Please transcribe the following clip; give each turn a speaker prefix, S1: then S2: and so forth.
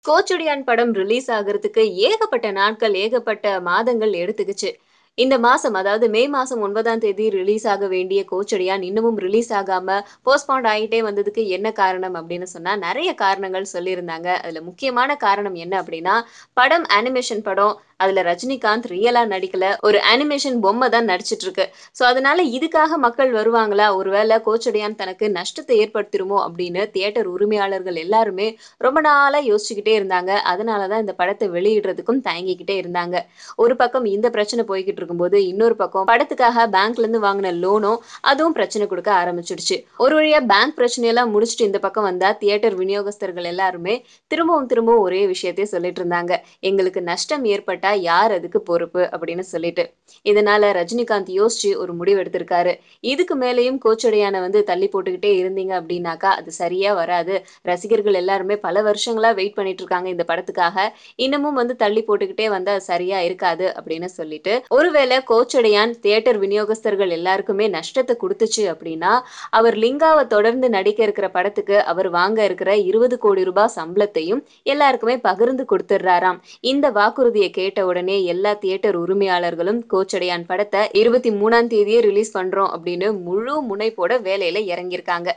S1: கோச்சடையான் படம் ரிலீஸ் ஆகுறதுக்கு ஏகப்பட்ட நாட்கள், ஏகப்பட்ட மாதங்கள் எடுத்துக்கிச்சு. இந்த மாசம் அதாவது மே மாசம் 9ஆம் தேதி ரிலீஸ் ஆக வேண்டிய கோச்சடையான் இன்னமும் ரிலீஸ் ஆகாம போஸ்ட்பாண்ட் ஆயிட்டே வந்ததுக்கு என்ன காரணம் அப்படின்னு சொன்னா, நெறைய காரணங்கள் சொல்லியிருந்தாங்க. அதுல முக்கியமான காரணம் என்ன அப்படின்னா, படம் அனிமேஷன் படம். அதுல ரஜினிகாந்த் ரியலா நடிக்கல. ஒரு அனிமேஷன் பொம்மை தான் நடிச்சிட்டு இருக்கு. ஸோ அதனால இதுக்காக மக்கள் வருவாங்களா? ஒருவேள கோச்சடையான் தனக்கு நஷ்டத்த ஏற்படுத்திருமோ அப்படின்னு தியேட்டர் உரிமையாளர்கள் எல்லாருமே ரொம்ப நாளா யோசிச்சுக்கிட்டே இருந்தாங்க. அதனால தான் இந்த படத்த வெளியிடுறதுக்கும் தயங்கிக்கிட்டே இருந்தாங்க. ஒரு பக்கம் இந்த பிரச்சனை போய்க்கிட்டு இருக்கும்போது, இன்னொரு பக்கம் படத்துக்காக பேங்க்லேருந்து வாங்குன லோனும் அதுவும் பிரச்சனை குடுக்க ஆரம்பிச்சுடுச்சு. ஒரு வழியா பேங்க் பிரச்சனையெல்லாம் முடிச்சுட்டு இந்த பக்கம் வந்தா, தியேட்டர் விநியோகஸ்தர்கள் எல்லாருமே திரும்பவும் ஒரே விஷயத்தையே சொல்லிட்டு இருந்தாங்க. "எங்களுக்கு நஷ்டம் ஏற்பட்டா யார் அதுக்கு பொறுப்பு?" அப்படின்னு சொல்லிட்டு. இதனால ரஜினிகாந்த் யோசிச்சு ஒரு முடிவு எடுத்திருக்காரு. இதுக்கு மேலயும் கோச்சடையான தள்ளி போட்டுக்கிட்டே இருந்தீங்க அப்படின்னாக்கா, அது சரியா வராது. ரசிகர்கள் எல்லாருமே பல வருஷங்களா வெயிட் பண்ணிட்டு இருக்காங்க இந்த படத்துக்காக. இன்னமும் தள்ளி போட்டுக்கிட்டே வந்தா அது சரியா இருக்காது அப்படின்னு சொல்லிட்டு, ஒருவேளை கோச்சடையான் தியேட்டர் விநியோகஸ்தர்கள் எல்லாருக்குமே நஷ்டத்த குடுத்துச்சு அப்படின்னா, அவர் லிங்காவ தொடர்ந்து நடிக்க இருக்கிற படத்துக்கு அவர் வாங்க இருக்கிற 20,00,00,000 சம்பளத்தையும் எல்லாருக்குமே பகிர்ந்து குடுத்துடுறாராம். இந்த வாக்குறுதிய கேட்ட உடனே எல்லா தியேட்டர் உரிமையாளர்களும் கோச்சடையான் படத்த 23ஆம் தேதியே ரிலீஸ் பண்றோம் அப்படின்னு முழு முனைப்போட வேலையில இறங்கியிருக்காங்க.